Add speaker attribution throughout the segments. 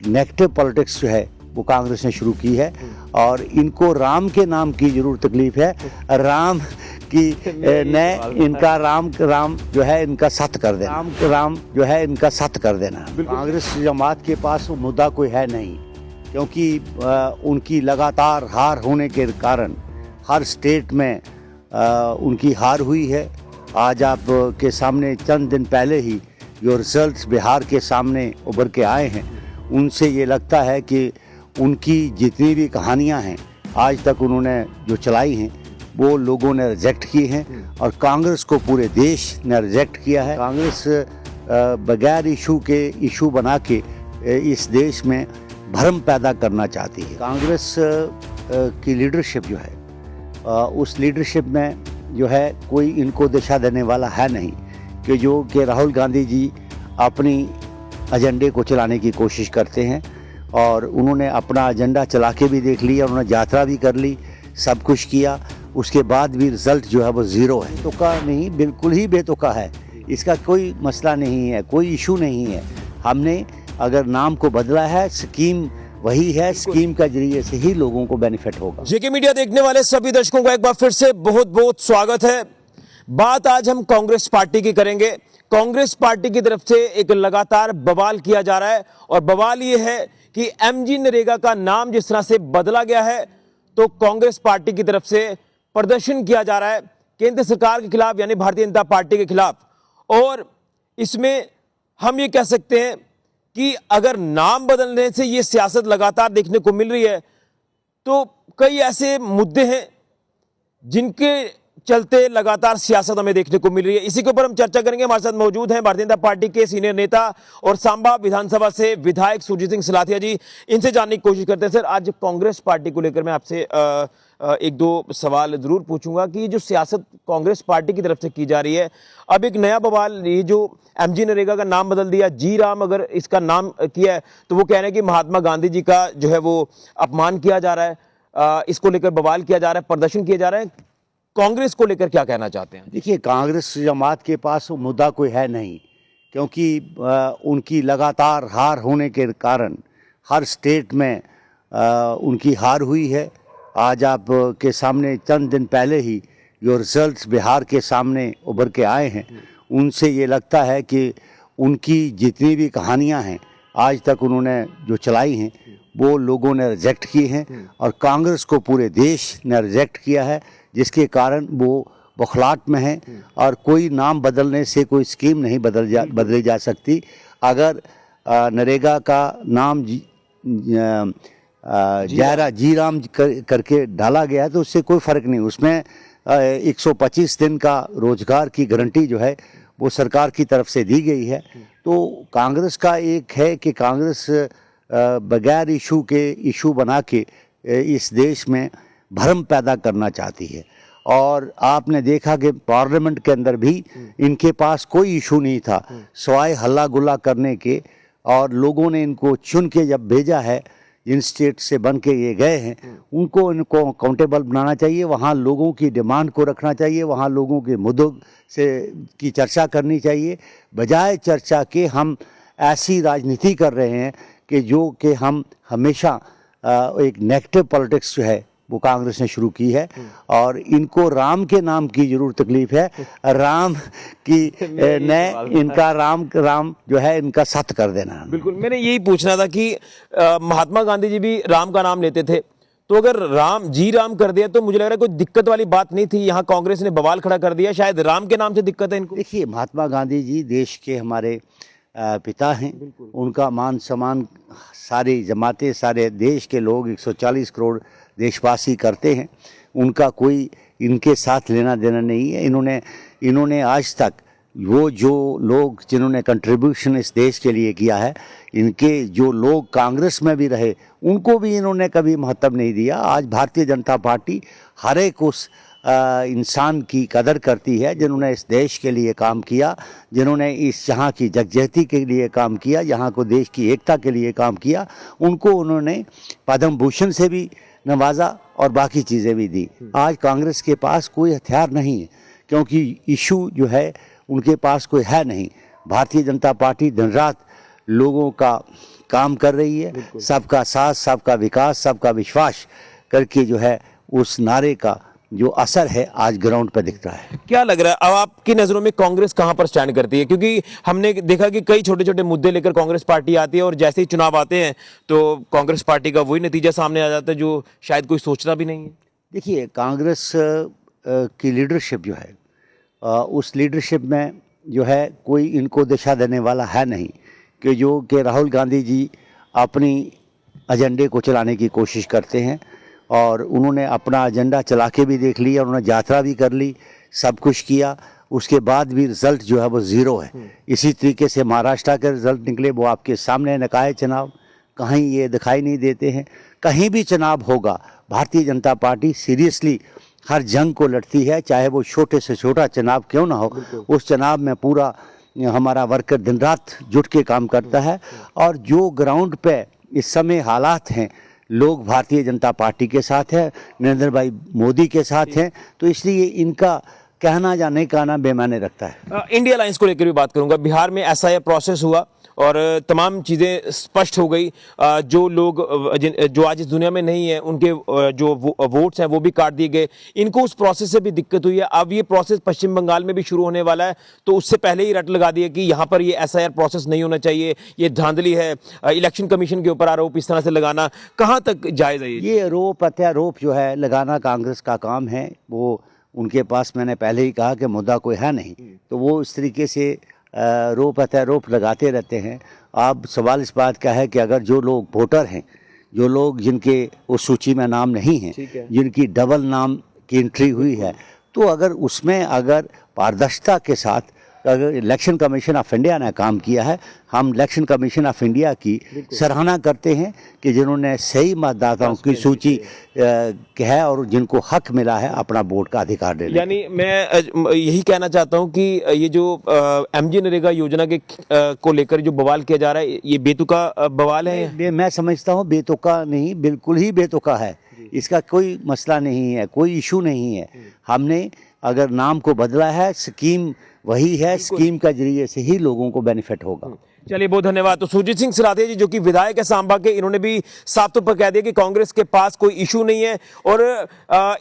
Speaker 1: Negative politics जो है वो कांग्रेस ने शुरू की है और इनको राम के नाम की जरूर तकलीफ है। राम की ने इनका राम जो है इनका सत कर देना, राम जो है इनका सत कर देना। कांग्रेस जमात के पास वो मुद्दा कोई है नहीं, क्योंकि उनकी लगातार हार होने के कारण हर स्टेट में उनकी हार हुई है। आज आप के सामने चंद दिन पहले ही जो रिजल्ट्स बिहार के सामने उभर के आए हैं, उनसे ये लगता है कि उनकी जितनी भी कहानियां हैं आज तक उन्होंने जो चलाई हैं वो लोगों ने रिजेक्ट की हैं और कांग्रेस को पूरे देश ने रिजेक्ट किया है। कांग्रेस बगैर इशू बना के इस देश में भ्रम पैदा करना चाहती है। कांग्रेस की लीडरशिप जो है उस लीडरशिप में जो है कोई इनको दिशा देने वाला है नहीं कि राहुल गांधी जी अपनी एजेंडे को चलाने की कोशिश करते हैं और उन्होंने अपना एजेंडा चला के भी देख लिया, उन्होंने यात्रा भी कर ली, सब कुछ किया, उसके बाद भी रिजल्ट जो है वो ज़ीरो है। तुक्का नहीं, बिल्कुल ही बेतुका है, इसका कोई मसला नहीं है, कोई इशू नहीं है। हमने अगर नाम को बदला है, स्कीम वही है, स्कीम का जरिए से ही लोगों को बेनिफिट होगा।
Speaker 2: जेके मीडिया देखने वाले सभी दर्शकों का एक बार फिर से बहुत बहुत स्वागत है। बात आज हम कांग्रेस पार्टी की करेंगे। कांग्रेस पार्टी की तरफ से एक लगातार बवाल किया जा रहा है और बवाल ये है कि एमजी नरेगा का नाम जिस तरह से बदला गया है, तो कांग्रेस पार्टी की तरफ से प्रदर्शन किया जा रहा है केंद्र सरकार के खिलाफ, यानी भारतीय जनता पार्टी के खिलाफ। और इसमें हम ये कह सकते हैं कि अगर नाम बदलने से ये सियासत लगातार देखने को मिल रही है, तो कई ऐसे मुद्दे हैं जिनके चलते लगातार सियासत हमें देखने को मिल रही है। इसी के ऊपर हम चर्चा करेंगे। हमारे साथ मौजूद हैं भारतीय जनता पार्टी के सीनियर नेता और सांबा विधानसभा से विधायक सुरजीत सिंह सलाथिया जी। इनसे जानने की कोशिश करते हैं। सर, आज कांग्रेस पार्टी को लेकर मैं आपसे एक दो सवाल जरूर पूछूंगा कि जो सियासत कांग्रेस पार्टी की तरफ से की जा रही है, अब एक नया बवाल, ये जो एमजी नरेगा का नाम बदल दिया, जी राम अगर इसका नाम किया है, तो वो कह रहे हैं कि महात्मा गांधी जी का जो है वो अपमान किया जा रहा है। इसको लेकर बवाल किया जा रहा है, प्रदर्शन किए जा रहे हैं। कांग्रेस को लेकर क्या कहना चाहते हैं?
Speaker 1: देखिए, कांग्रेस जमात के पास मुद्दा कोई है नहीं, क्योंकि उनकी लगातार हार होने के कारण हर स्टेट में उनकी हार हुई है। आज आप के सामने चंद दिन पहले ही जो रिजल्ट्स बिहार के सामने उभर के आए हैं, उनसे ये लगता है कि उनकी जितनी भी कहानियां हैं आज तक उन्होंने जो चलाई हैं वो लोगों ने रिजेक्ट की हैं और कांग्रेस को पूरे देश ने रिजेक्ट किया है, जिसके कारण वो बौखलाहट में है और कोई नाम बदलने से कोई स्कीम नहीं बदली जा सकती। अगर नरेगा का नाम जी राम करके डाला गया है तो उससे कोई फ़र्क नहीं। उसमें 125 दिन का रोजगार की गारंटी जो है वो सरकार की तरफ से दी गई है। तो कांग्रेस का एक है कि कांग्रेस बगैर इशू बना के इस देश में भ्रम पैदा करना चाहती है। और आपने देखा कि पार्लियामेंट के अंदर भी इनके पास कोई इशू नहीं था सिवाय हल्ला गुल्ला करने के, और लोगों ने इनको चुन के जब भेजा है, जिन स्टेट से बन के ये गए हैं, इनको अकाउंटेबल बनाना चाहिए, वहाँ लोगों की डिमांड को रखना चाहिए, वहाँ लोगों के मुद्दों से की चर्चा करनी चाहिए, बजाय चर्चा के हम ऐसी राजनीति कर रहे हैं कि हम हमेशा एक नेगेटिव पॉलिटिक्स जो है वो कांग्रेस ने शुरू की है और इनको राम के नाम की जरूर तकलीफ है। राम की ने इनका राम जो है इनका सत कर देना।
Speaker 2: बिल्कुल, मैंने यही पूछना था कि महात्मा गांधी जी भी राम का नाम लेते थे, तो अगर जी राम कर दिया तो मुझे लग रहा है कोई दिक्कत वाली बात नहीं थी। यहाँ कांग्रेस ने बवाल खड़ा कर दिया, शायद राम के नाम से दिक्कत है इनको।
Speaker 1: देखिए, महात्मा गांधी जी देश के हमारे पिता हैं, उनका मान सम्मान सारी जमातें, सारे देश के लोग 140 करोड़ देशवासी करते हैं। उनका कोई इनके साथ लेना देना नहीं है। इन्होंने आज तक वो जो लोग जिन्होंने कंट्रीब्यूशन इस देश के लिए किया है, इनके जो लोग कांग्रेस में भी रहे, उनको भी इन्होंने कभी महत्व नहीं दिया। आज भारतीय जनता पार्टी हर एक उस इंसान की कदर करती है जिन्होंने इस देश के लिए काम किया, जिन्होंने इस यहाँ की जगजहती के लिए काम किया, यहाँ को देश की एकता के लिए काम किया। उनको उन्होंने पद्म भूषण से भी नवाजा और बाकी चीज़ें भी दी। आज कांग्रेस के पास कोई हथियार नहीं है, क्योंकि इशू जो है उनके पास कोई है नहीं। भारतीय जनता पार्टी दिन रात लोगों का काम कर रही है। सबका साथ, सबका विकास, सबका विश्वास करके जो है उस नारे का जो असर है आज ग्राउंड पर दिख रहा है।
Speaker 2: क्या लग रहा है अब आपकी नजरों में कांग्रेस कहां पर स्टैंड करती है? क्योंकि हमने देखा कि कई छोटे छोटे मुद्दे लेकर कांग्रेस पार्टी आती है और जैसे ही चुनाव आते हैं तो कांग्रेस पार्टी का वही नतीजा सामने आ जाता है जो शायद कोई सोचता भी नहीं है।
Speaker 1: देखिए, कांग्रेस की लीडरशिप जो है उस लीडरशिप में जो है कोई इनको दिशा देने वाला है नहीं कि राहुल गांधी जी अपनी एजेंडे को चलाने की कोशिश करते हैं और उन्होंने अपना एजेंडा चला के भी देख लिया, उन्होंने यात्रा भी कर ली, सब कुछ किया, उसके बाद भी रिजल्ट जो है वो ज़ीरो है। इसी तरीके से महाराष्ट्र के रिजल्ट निकले, वो आपके सामने निकाय चुनाव, कहीं ये दिखाई नहीं देते हैं। कहीं भी चुनाव होगा, भारतीय जनता पार्टी सीरियसली हर जंग को लड़ती है, चाहे वो छोटे से छोटा चुनाव क्यों ना हो। उस चुनाव में पूरा हमारा वर्कर दिन रात जुट के काम करता है और जो ग्राउंड पे इस समय हालात हैं, लोग भारतीय जनता पार्टी के साथ है, नरेंद्र भाई मोदी के साथ हैं, तो इसलिए इनका कहना या नहीं कहना बेमाने रखता है।
Speaker 2: इंडिया अलायंस को लेकर भी बात करूंगा। बिहार में ऐसा प्रोसेस हुआ और तमाम चीजें स्पष्ट हो गई। जो लोग जो आज इस दुनिया में नहीं है उनके जो वोट्स हैं वो भी काट दिए गए। इनको उस प्रोसेस से भी दिक्कत हुई है। अब ये प्रोसेस पश्चिम बंगाल में भी शुरू होने वाला है, तो उससे पहले ही रट लगा दिया कि यहाँ पर ये SIR प्रोसेस नहीं होना चाहिए, ये धांधली है। इलेक्शन कमीशन के ऊपर आरोप इस तरह से लगाना कहाँ तक जायज है? ये
Speaker 1: आरोप प्रत्यारोप जो है लगाना कांग्रेस का काम है। वो उनके पास, मैंने पहले ही कहा कि मुद्दा कोई है नहीं, तो वो इस तरीके से आरोप प्रत्यारोप लगाते रहते हैं। अब सवाल इस बात का है कि अगर जो लोग वोटर हैं, जो लोग जिनके उस सूची में नाम नहीं है, जिनकी डबल नाम की एंट्री हुई है, तो अगर उसमें अगर पारदर्शिता के साथ अगर इलेक्शन कमीशन ऑफ इंडिया ने काम किया है, हम इलेक्शन कमीशन ऑफ इंडिया की सराहना करते हैं कि जिन्होंने सही मतदाताओं की सूची है और जिनको हक मिला है अपना वोट का अधिकार देने।
Speaker 2: यानी मैं यही कहना चाहता हूं कि ये जो MG नरेगा योजना के को लेकर जो बवाल किया जा रहा है, ये बेतुका बवाल है।
Speaker 1: मैं समझता हूं बेतुका नहीं, बिल्कुल ही बेतुका है। इसका कोई मसला नहीं है, कोई इशू नहीं है। हमने अगर नाम को बदला है, स्कीम वही है, स्कीम का जरिए से ही लोगों को बेनिफिट होगा।
Speaker 2: चलिए, बहुत धन्यवाद। तो सुरजीत सिंह सराथिया जी जो कि विधायक है सांबा के, इन्होंने भी साफ तौर पर कह दिया कि कांग्रेस के पास कोई इशू नहीं है और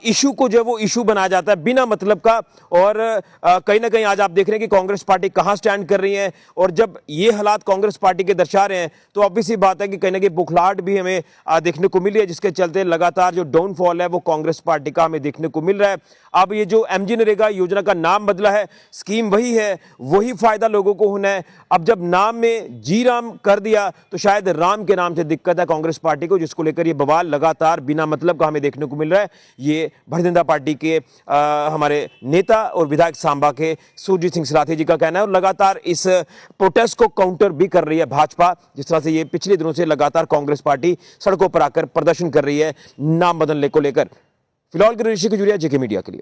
Speaker 2: इशू को जो वो इशू बनाया जाता है बिना मतलब का। और कहीं ना कहीं आज आप देख रहे हैं कि कांग्रेस पार्टी कहां स्टैंड कर रही है और जब ये हालात कांग्रेस पार्टी के दर्शा रहे हैं तो ऑब्वियस सी बात है कि कहीं ना कहीं बुखलाहट भी हमें देखने को मिली है, जिसके चलते लगातार जो डाउनफॉल है वो कांग्रेस पार्टी का हमें देखने को मिल रहा है। अब ये जो MG नरेगा योजना का नाम बदला है, स्कीम वही है, वही फायदा लोगों को होना है। अब जब नाम में जी राम कर दिया तो शायद राम के नाम से दिक्कत है कांग्रेस पार्टी को, जिसको लेकर ये बवाल लगातार बिना मतलब का हमें देखने को मिल रहा है। ये भारतीय जनता पार्टी के हमारे नेता और विधायक सांबा के सुरजीत सिंह सराथिया जी का कहना है। और लगातार इस प्रोटेस्ट को काउंटर भी कर रही है भाजपा, जिस तरह से ये पिछले दिनों से लगातार कांग्रेस पार्टी सड़कों पर आकर प्रदर्शन कर रही है नाम बदलने को लेकर। फिलहाल के ऋषि जुड़िया JK मीडिया के लिए।